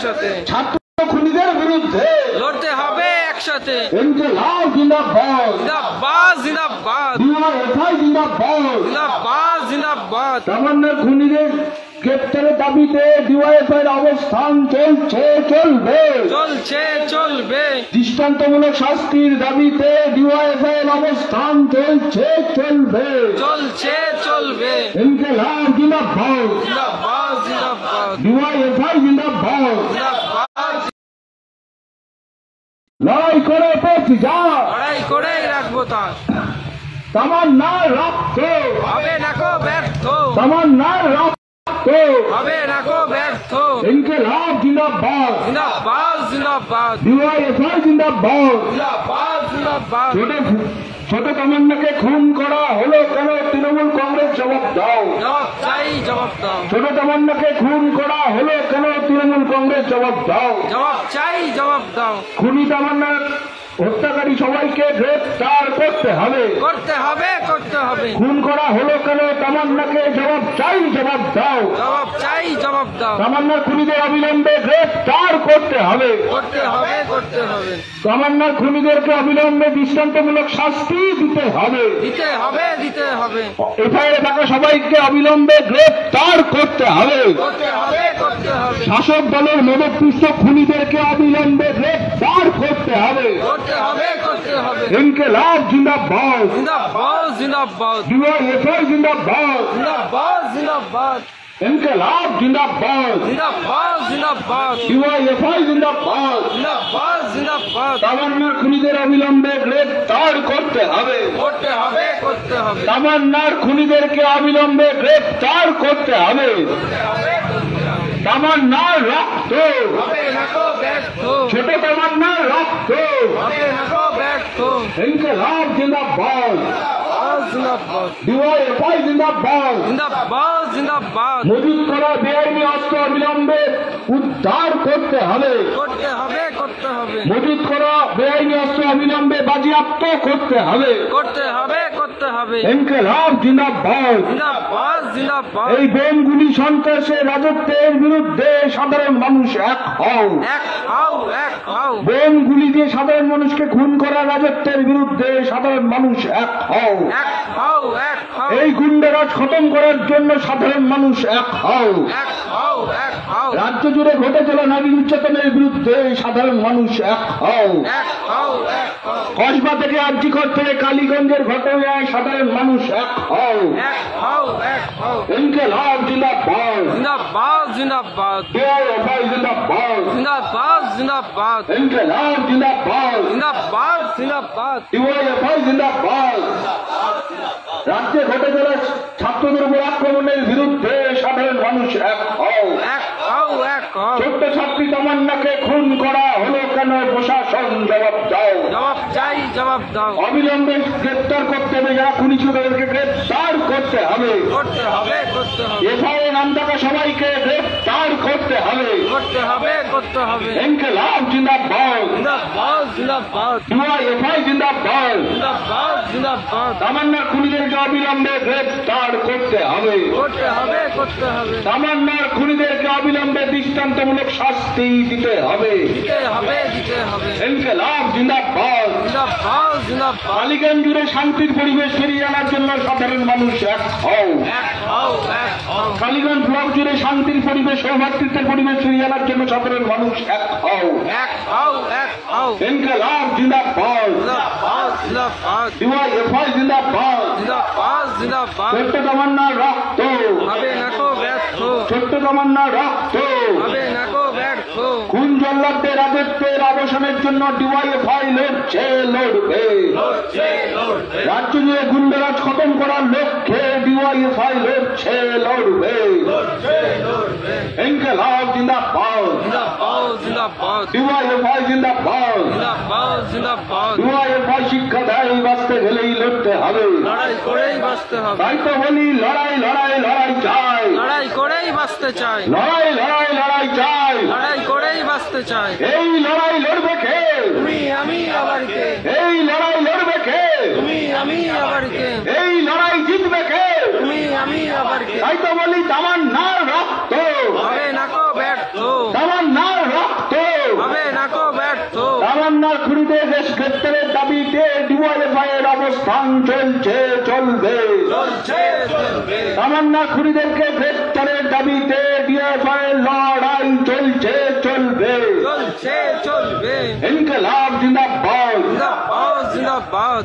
একসাথে, ছাত্র খুনিদের বিরুদ্ধে লড়তে হবে একসাথে। ইনকিলাব জিন্দাবাদ, জিন্দাবাদ জিন্দাবাদ, ডিওয়াইএফআই জিন্দাবাদ। জিন্দাবাদ জিন্দাবাদ। তামান্নার খুনিদের গ্রেপ্তারের দাবিতে ডিওয়াইএফআই অবস্থান চলছে, চলবে, চলছে চলবে, দৃষ্টান্তমূলক শাস্তির দাবিতে ডিওয়াইএফআই অবস্থান চলছে, চলবে, চলছে চলবে। ইনকিলাব জিন্দাবাদ, জিন্দাবাদ জিন্দাবাদ, ডিওয়াইএফআই জিন্দাবাদ। জিন্দাবাদ। লড়াই করে পেয়েছি যা, লড়াই করেই রাখবো তা, তামান্নার রক্ত, হবে না কো ব্যর্থ, তামান্নার রক্ত, হবে না কো ব্যর্থ। ইনকিলাব জিন্দাবাদ, জিন্দাবাদ জিন্দাবাদ, ডিওয়াইএফআই জিন্দাবাদ। জিন্দাবাদ জিন্দাবাদ। ছোট তামান্নাকে খুন করা হলো কেন? তৃণমূল কংগ্রেস জবাব দাও। জবাব চাই, জবাব দাও। ছোট তামান্নাকে খুন করা হলো কেন? তৃণমূল কংগ্রেস জবাব দাও। জবাব চাই, জবাব দাও। খুনি তামান্নার হত্যাকারী সবাইকে গ্রেফতার করতে হবে। করতে হবে, করতে হবে। খুন করা হলো কেন? তামান্নাকে জবাব চাই, জবাব দাও। জবাব চাই, জবাব দাও। তামান্নার খুনিদের অবিলম্বে গ্রেফতার করতে হবে। করতে হবে, করতে হবে। তামান্নার খুনিদেরকে অবিলম্বে দৃষ্টান্তমূলক শাস্তি দিতে হবে। দিতে হবে, দিতে হবে। এফআইআরে থাকা সবাইকে অবিলম্বে গ্রেফতার করতে হবে। করতে হবে, করতে হবে। শাসক দলের মদতপুষ্ট খুনিদেরকে অবিলম্বে গ্রেফতার করতে হবে। করতে হবে, করতে হবে। ইনকিলাব জিন্দাবাদ, জিন্দাবাদ জিন্দাবাদ, ডিওয়াইএফআই জিন্দাবাদ, জিন্দাবাদ জিন্দাবাদ, ইনকিলাব জিন্দাবাদ, জিন্দাবাদ জিন্দাবাদ, ডিওয়াইএফআই জিন্দাবাদ। জিন্দাবাদ জিন্দাবাদ। তামান্নার খুনিদের অবিলম্বে গ্রেফতার করতে হবে। করতে হবে, করতে হবে। তামান্নার খুনিদেরকে অবিলম্বে গ্রেফতার করতে হবে। তামান্নার রক্ত, হবে না কো ব্যর্থ, ছোট তামান্নার রক্ত, হবে না কো ব্যর্থ। ইনকিলাব জিন্দাবাদ, জিন্দাবাদ, ডিওয়াইএফআই জিন্দাবাদ। জিন্দাবাদ জিন্দাবাদ। মজুত করা বেআইনি অস্ত্র অবিলম্বে উদ্ধার করতে হবে। করতে হবে, করতে হবে। মজুত করা বেআইনি অস্ত্র অবিলম্বে বাজেয়াপ্ত করতে হবে। করতে হবে, করতে হবে। ইনকিলাব জিন্দাবাদ। জিন্দাবাদ জিন্দাবাদ। এই বেঙ্গুলি সন্ত্রাসের রাজত্বের বিরুদ্ধে সাধারণ মানুষ এক হও। এক হও, এক হও। বেঙ্গুলি দিয়ে সাধারণ মানুষকে খুন করা রাজত্বের বিরুদ্ধে সাধারণ মানুষ এক হও। এক হও, এক হও। এই গুন্ডারাজ খতম করার জন্য সাধারণ মানুষ এক হও। এক হও, এক হও। রাজ্য জুড়ে ঘটে চলা নারী নির্যাতনের বিরুদ্ধে সাধারণ মানুষ এক হও। এক হও, এক হও। কসবা থেকে আরজিকর থেকে কালীগঞ্জের ঘটনায় সাধারণ মানুষ এক হও। এক হও, এক হও। ইনকিলাব জিন্দাবাদ, জিন্দাবাদ জিন্দাবাদ, ডিওয়াইএফআই জিন্দাবাদ, জিন্দাবাদ জিন্দাবাদ, ইনকিলাব জিন্দাবাদ, জিন্দাবাদ জিন্দাবাদ, ডিওয়াইএফআই জিন্দাবাদ। রাজ্যে ঘটে চলা ছাত্রদের উপর আক্রমণের বিরুদ্ধে সাধারণ মানুষ এক হও। এক হও, এক হও। ছোট্ট ছাত্রী তামান্নাকে খুন করা হলো কেন? প্রশাসন জবাব দাও। জবাব চাই, জবাব দাও। অবিলম্বে গ্রেপ্তার করতে হবে। যারা খুনি ছিল তাদেরকে গ্রেপ্তার করতে হবে। করতে হবে, করতে হবে। এফআইআর নাম থাকা সবাইকে গ্রেপ্তার করতে হবে। করতে হবে, করতে হবে। ইনকিলাব জিন্দাবাদ, জিন্দাবাদ জিন্দাবাদ, ডিওয়াইএফআই জিন্দাবাদ। জিন্দাবাদ জিন্দাবাদ। তামান্নার খুনিদেরকে অবিলম্বে গ্রেপ্তার করতে হবে। করতে হবে, করতে হবে। তামান্নার খুনিদেরকে অবিলম্বে দৃষ্টান্তমূলক শাস্তি দিতে হবে। দিতে হবে, দিতে হবে। ইনকিলাব জিন্দাবাদ। জিন্দাবাদ জিন্দাবাদ, কালীগঞ্জ জুড়ে শান্তির পরিবেশ ফিরিয়ে আনার জন্য সাধারণ মানুষ এক হও। এক হও, এক হও। কালীগঞ্জ ব্লক জুড়ে শান্তির পরিবেশ, সৌভাতৃত্বের পরিবেশ ফিরিয়ে আনার জন্য সাধারণ মানুষ এক হও। এক হও, এক হও। ইনকিলাব জিন্দাবাদ, জিন্দাবাদ জিন্দাবাদ, ডিওয়াইএফআই জিন্দাবাদ। জিন্দাবাদ জিন্দাবাদ। ছোট্ট তামান্নার রক্ত, হবে না কো ব্যর্থ, ছোট্ট তামান্নার রক্ত। হবে না কো ব্যর্থ। খুন জল্লাদদের রাজত্বের অবসানের জন্য ডিওয়াইএফআই লড়ছে, লড়বে। লড়ছে, লড়বে। রাজ্য জুড়ে গুন্ডারাজ খতম করার লক্ষ্যে ডিওয়াইএফআই লড়ছে, লড়বে। লড়ছে, লড়বে। ইনকিলাব জিন্দাবাদ, জিন্দাবাদ জিন্দাবাদ, ডিওয়াইএফআই জিন্দাবাদ। জিন্দাবাদ জিন্দাবাদ। ডিওয়াইএফআই শিক্ষা দেয় বাঁচতে গেলেই লড়তে হবে। লড়াই করেই বাঁচতে হবে। তাই তো বলি লড়াই লড়াই লড়াই চাই। লড়াই করেই বাঁচতে চাই। লড়াই লড়াই লড়াই চাই। লড়াই করেই বাঁচতে চাই। এই লড়াই লড়বে কে? তুমি আমি আবার কে? এই লড়াই লড়বে কে? তুমি আমি আবার কে? এই লড়াই জিতবে কে? তুমি আমি আবার কে? তাই তো বলি তামান্নার রক্ত, হবে না কো ব্যর্থ, তামান্নার রক্ত। নাকো ব্যর্থ। তামান্নার খুনিতে দেশ গ্রেপ্তারের দাবিতে ডিওয়াইএফআই এর অবস্থান চলছে চলবে। তামান্না খুনিদেরকে গ্রেপ্তারের দাবিতে ডিওয়াইএফআই এর লড়াই চলছে চলবে। চলবে ইনকলাব জিন্দাবাদ। জিন্দাবাদ জিন্দাবাদ।